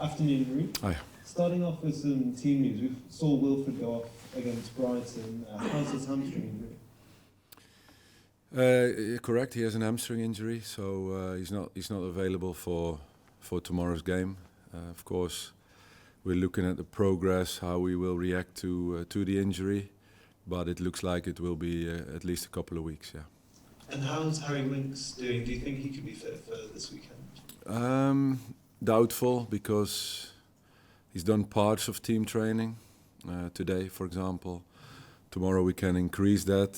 Afternoon, Ruud. Hi. Starting off with some team news, we saw Wilfred go off against Brighton. How's his hamstring injury? Correct. He has an hamstring injury, so he's not available for tomorrow's game. Of course, we're looking at the progress, how we will react to the injury, but it looks like it will be at least a couple of weeks. Yeah. And how's Harry Winks doing? Do you think he could be fit for this weekend? Doubtful, because he's done parts of team training today, for example. Tomorrow we can increase that,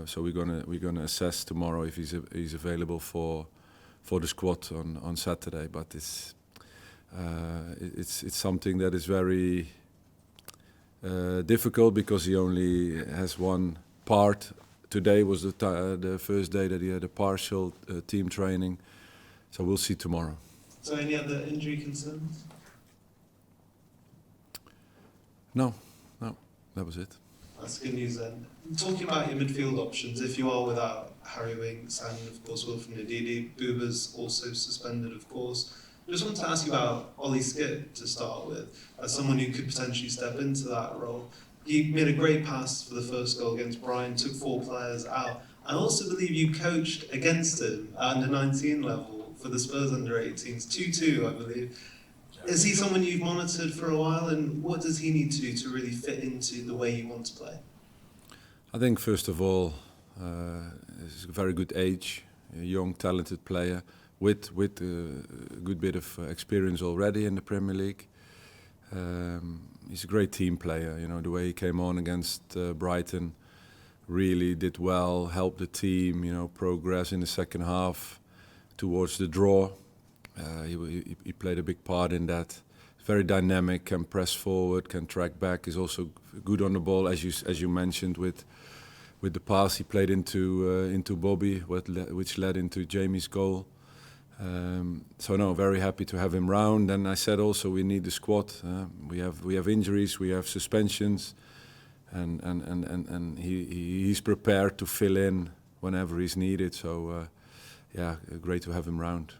so we're gonna assess tomorrow if he's available for the squad on Saturday. But it's something that is very difficult, because he only has one part. Today was the first day that he had a partial team training, so we'll see tomorrow. So any other injury concerns? No, that was it. That's good news then. Talking about your midfield options, if you are without Harry Winks and of course Wilfred Ndidi, Buba's also suspended of course. I just wanted to ask you about Ollie Skip to start with, as someone who could potentially step into that role. He made a great pass for the first goal against Brighton, took 4 players out. I also believe you coached against him at under 19 level for the Spurs under 18s, 2-2 I believe. Is he someone you've monitored for a while, and what does he need to do to really fit into the way you want to play? I think first of all, he's a very good age, a young talented player with a good bit of experience already in the Premier League. He's a great team player. You know, the way he came on against Brighton, really did well, helped the team, you know, progress in the second half towards the draw. He played a big part in that. Very dynamic, can press forward, can track back. Is also good on the ball, as you mentioned, with the pass he played into Bobby, which led into Jamie's goal. So no, very happy to have him round. And I said also we need the squad. We have injuries, we have suspensions, and he's prepared to fill in whenever he's needed. So yeah, great to have him round.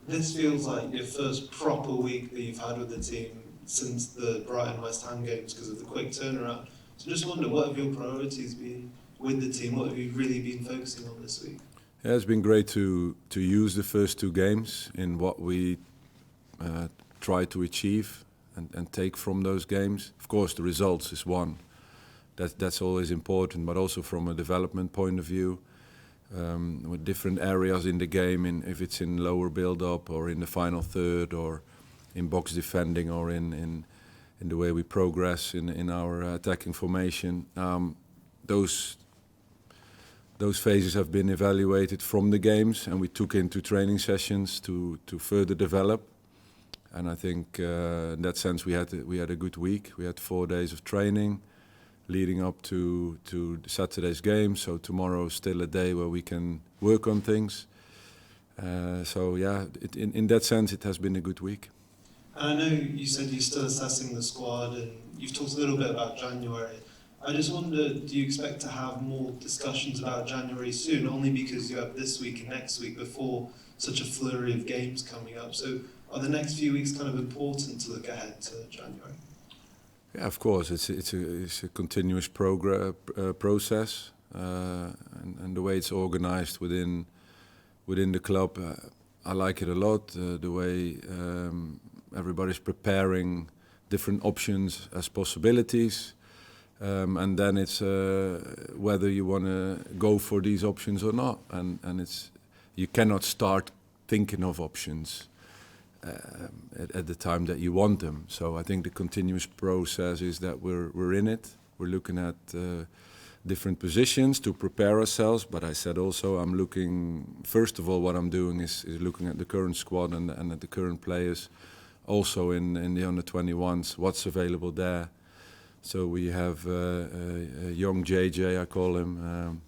This feels like your first proper week that you've had with the team since the Brighton West Ham games because of the quick turnaround. So just wonder, what have your priorities been with the team? What have you really been focusing on this week? Yeah, it's been great to use the first 2 games in what we try to achieve and take from those games. Of course, the results is one. That's always important, but also from a development point of view, with different areas in the game, if it's in lower build-up or in the final third or in box defending or in the way we progress in our attacking formation. Those phases have been evaluated from the games, and we took into training sessions to further develop. And I think in that sense we had a good week. We had 4 days of training leading up to Saturday's game. So tomorrow is still a day where we can work on things. So yeah, in that sense it has been a good week. And I know you said you're still assessing the squad, and you've talked a little bit about January. I just wonder, do you expect to have more discussions about January soon, only because you have this week and next week before such a flurry of games coming up? So are the next few weeks kind of important to look ahead to January? Yeah, of course, it's a continuous process, and the way it's organized within the club, I like it a lot. The way everybody's preparing different options as possibilities. And then it's whether you want to go for these options or not, and you cannot start thinking of options at the time that you want them. So I think the continuous process is that we're in it. We're looking at different positions to prepare ourselves. But I said also I'm looking, first of all, what I'm doing is looking at the current squad and at the current players, also in the under-21s, what's available there. So we have a young JJ, I call him.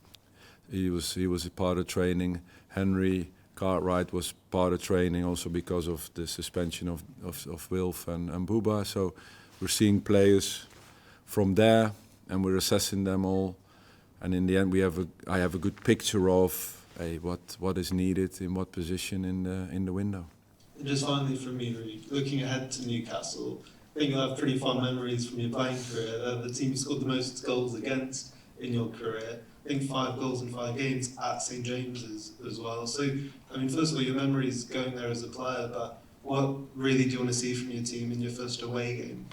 He was a part of training. Henry Cartwright was part of training also because of the suspension of Wilf and Buba. So we're seeing players from there and we're assessing them all. And in the end, I have a good picture of what is needed in what position in the window. And just finally from me, Ruud, looking ahead to Newcastle, I think you'll have pretty fond memories from your playing career. They're the team you scored the most goals against in your career. I think 5 goals in 5 games at St James's as well. So, I mean, first of all, your memories going there as a player, but what really do you want to see from your team in your first away game?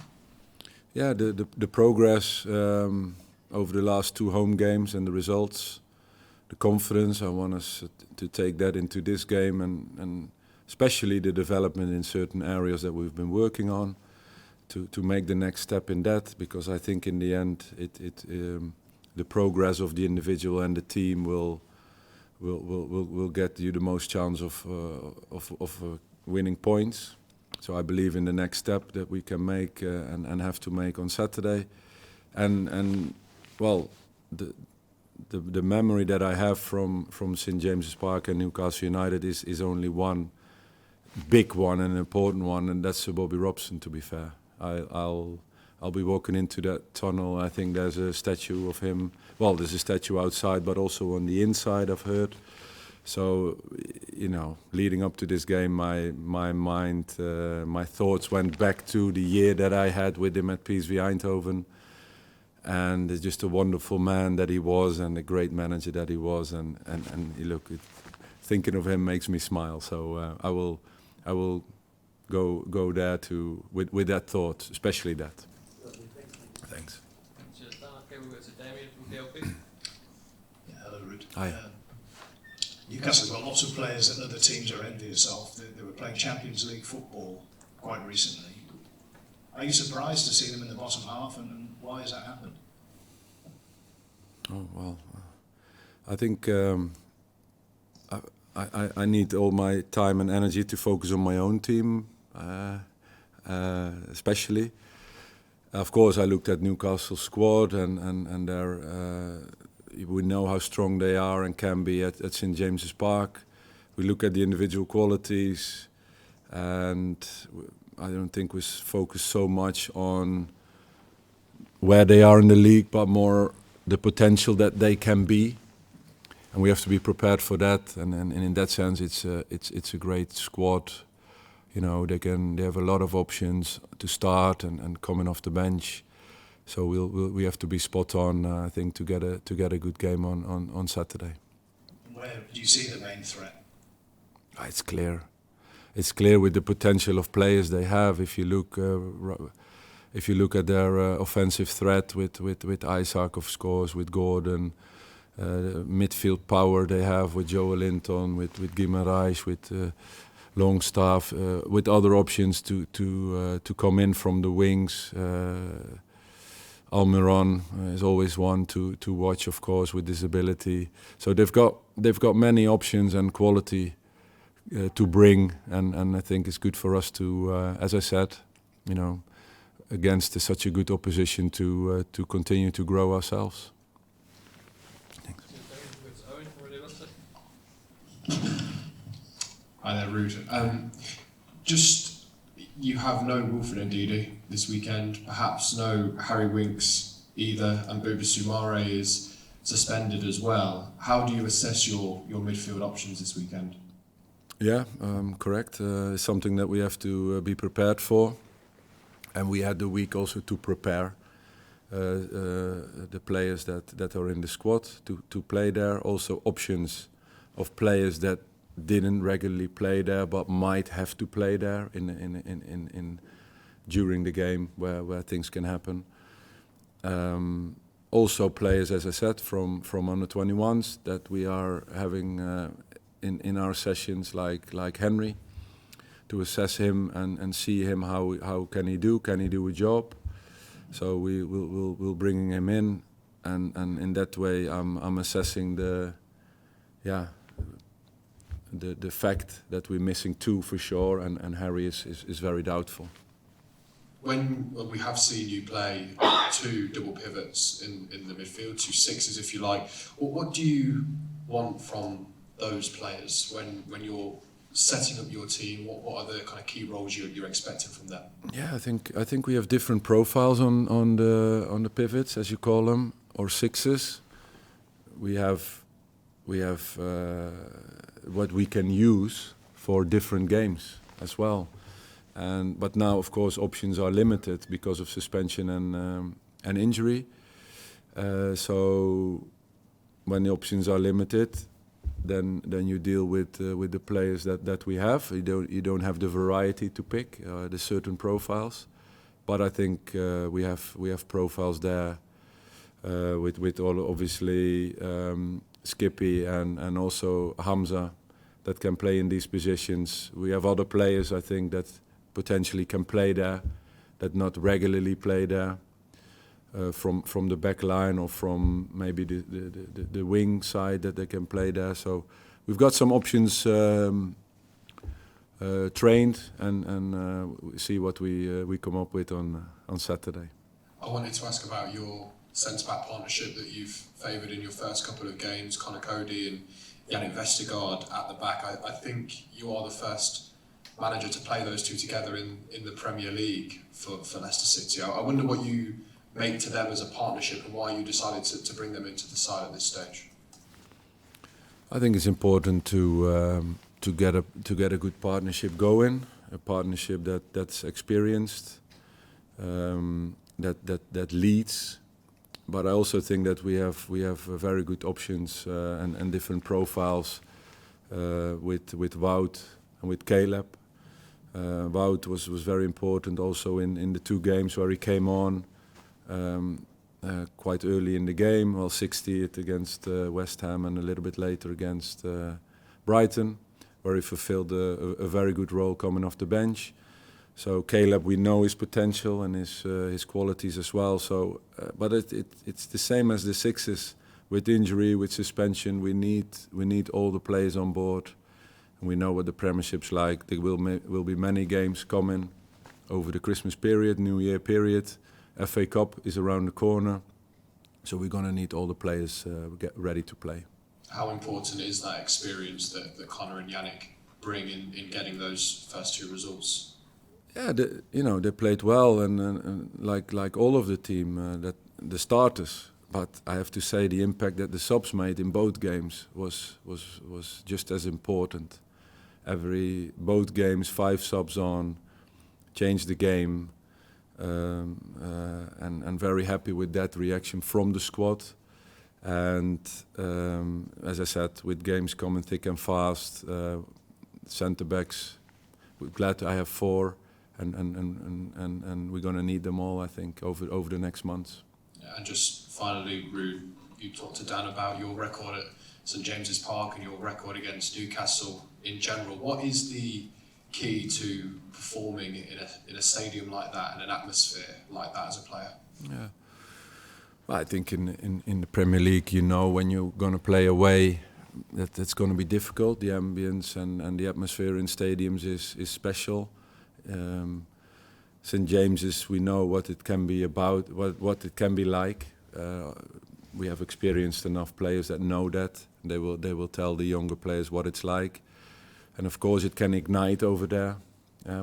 Yeah, the progress over the last 2 home games and the results, the confidence. I want us to take that into this game and especially the development in certain areas that we've been working on to make the next step in that, because I think in the end the progress of the individual and the team will get you the most chance of winning points. So I believe in the next step that we can make and have to make on Saturday, and well, the memory that I have from St James's Park and Newcastle United is only one big one and an important one, and that's Sir Bobby Robson. To be fair, I'll be walking into that tunnel. I think there's a statue of him. Well, there's a statue outside, but also on the inside, I've heard. So, you know, leading up to this game, my mind, my thoughts went back to the year that I had with him at PSV Eindhoven, and just a wonderful man that he was, and a great manager that he was, and look, thinking of him makes me smile. So I will go there with that thought, especially that. Thanks. Okay, we'll go to Damien from PLP. Yeah, hello, Ruud. Hi. Newcastle's got lots of players that other teams are envious of. They were playing Champions League football quite recently. Are you surprised to see them in the bottom half, and why has that happened? Oh well, I think I need all my time and energy to focus on my own team, especially. Of course, I looked at Newcastle's squad, and we know how strong they are and can be at St James's Park. We look at the individual qualities, and I don't think we focus so much on where they are in the league, but more the potential that they can be, and we have to be prepared for that. And in that sense, it's a great squad. You know, they have a lot of options to start and coming off the bench. So we have to be spot on, I think, to get a good game on Saturday. Where do you see the main threat? It's clear. It's clear with the potential of players they have. If you look at their offensive threat with Isaac, of course, with Gordon, midfield power they have with Joe Linton, with Guimaraes, with Longstaff, with other options to come in from the wings. Almiron is always one to watch, of course, with disability. So they've got many options and quality to bring, and I think it's good for us to, as I said, you know, against such a good opposition to continue to grow ourselves. Thanks. Hi there, Ruud. Just, you have no Wilfred Ndidi this weekend, perhaps no Harry Winks either, and Buba Soumare is suspended as well. How do you assess your midfield options this weekend? Yeah, correct. It's something that we have to be prepared for, and we had the week also to prepare the players that are in the squad to play there. Also options of players that didn't regularly play there but might have to play there in during the game where things can happen. Also players, as I said, from under 21s that we are having in our sessions, like Henry, to assess him and see him how can he do a job. So we'll bring him in, and in that way I'm assessing the fact that we're missing 2 for sure, and Harry is very doubtful. When we have seen you play 2 double pivots in the midfield, 2 sixes if you like, what do you want from those players when you're setting up your team? What are the kind of key roles you're expecting from them? Yeah, I think we have different profiles on the pivots, as you call them, or sixes. We have what we can use for different games. as well. But now, of course, options are limited because of suspension and injury. So when the options are limited, then you deal with the players that we have. You don't have the variety to pick. There's certain profiles, but I think we have profiles there with all obviously Skippy and also Hamza that can play in these positions. We have other players I think that potentially can play there, that not regularly play there. From the back line or from maybe the wing side that they can play there. So we've got some options trained and see what we come up with on Saturday. I wanted to ask about your centre-back partnership that you've favoured in your first couple of games, Connor Cody and Yannick Vestergaard at the back. I think you are the first manager to play those two together in the Premier League for Leicester City. I wonder what you make to them as a partnership and why you decided to bring them into the side at this stage. I think it's important to get a good partnership going, a partnership that's experienced, that leads. But I also think that we have very good options and different profiles with Wout and with Caleb. Wout was very important also in the two games where he came on. Quite early in the game, 60th against West Ham and a little bit later against Brighton, where he fulfilled a very good role coming off the bench. So Caleb, we know his potential and his qualities as well. So, but it's the same as the sixes. With injury, with suspension, we need all the players on board. And we know what the Premiership's like. There will be many games coming over the Christmas period, New Year period. FA Cup is around the corner, so we're going to need all the players get ready to play. How important is that experience that Connor and Yannick bring in getting those first two results? Yeah, they played well, and like all of the team, that the starters. But I have to say the impact that the subs made in both games was just as important. Both games, 5 subs on, changed the game. And very happy with that reaction from the squad. And as I said, with games coming thick and fast, centre backs, we're glad I have 4, and we're going to need them all, I think, over the next months. And just finally, Ruud, you talked to Dan about your record at St James's Park and your record against Newcastle in general. What is the key to performing in a stadium like that and an atmosphere like that as a player? Yeah, well, I think in the Premier League, when you're going to play away, that it's going to be difficult. The ambience and the atmosphere in stadiums is special. St James's, we know what it can be about, what it can be like. We have experienced enough players that know that. They will tell the younger players what it's like. And of course, it can ignite over there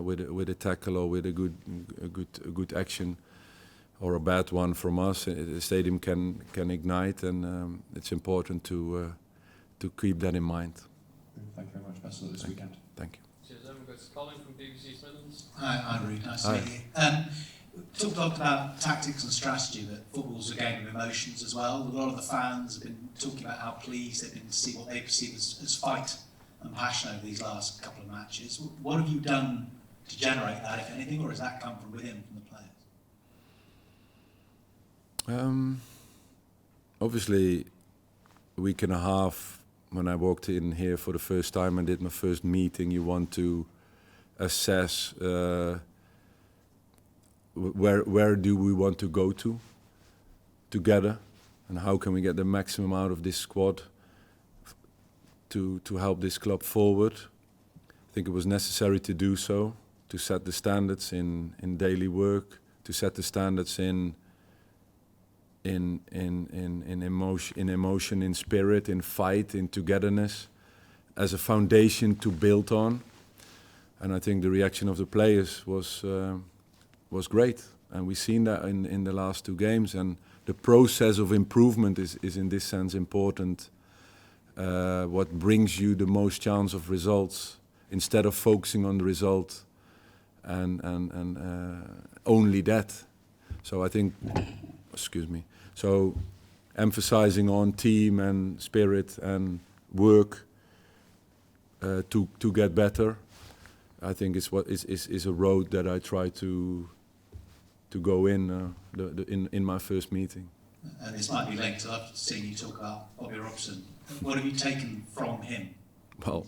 with a tackle or with a good action, or a bad one from us. The stadium can ignite, and it's important to keep that in mind. Thank you very much. Best of luck this weekend. Thank you. Cheers, then we've got Colin from BBC East Midlands. Hi, Ruud. Nice to meet you. Talked a lot about tactics and strategy, that football's a game of emotions as well. A lot of the fans have been talking about how pleased they've been to see what they perceive as fight and passion over these last couple of matches. What have you done to generate that, if anything, or has that come from within, from the players? Obviously, a week and a half when I walked in here for the first time and did my first meeting, you want to assess where do we want to go to together, and how can we get the maximum out of this squad to help this club forward. I think it was necessary to do so, to set the standards in daily work, to set the standards in emotion, in spirit, in fight, in togetherness, as a foundation to build on. And I think the reaction of the players was great, and we've seen that in the last 2 games. And the process of improvement is in this sense important. What brings you the most chance of results instead of focusing on the result and only that. So I think, excuse me, so emphasizing on team and spirit and work to get better, I think is a road that I try to go in in my first meeting. And this might be linked. I've seen you talk about Bobby Robson. What have you taken from him? Well,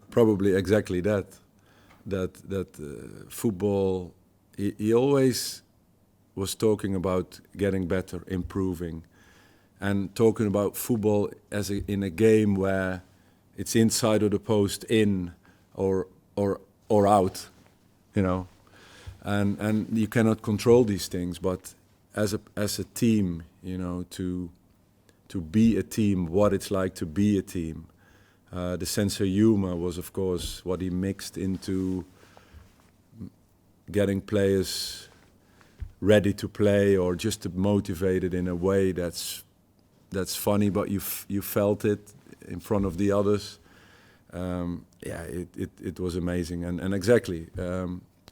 probably exactly that. That football. He always was talking about getting better, improving, and talking about football as in a game where it's inside of the post, in or out, you know, and you cannot control these things. But as a team, you know, to be a team, what it's like to be a team. The sense of humor was, of course, what he mixed into getting players ready to play, or just motivated in a way that's funny, but you felt it in front of the others. It was amazing, and exactly,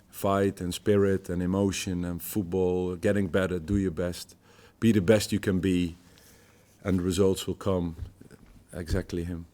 fight and spirit and emotion and football, getting better, do your best, be the best you can be, and the results will come. Exactly him.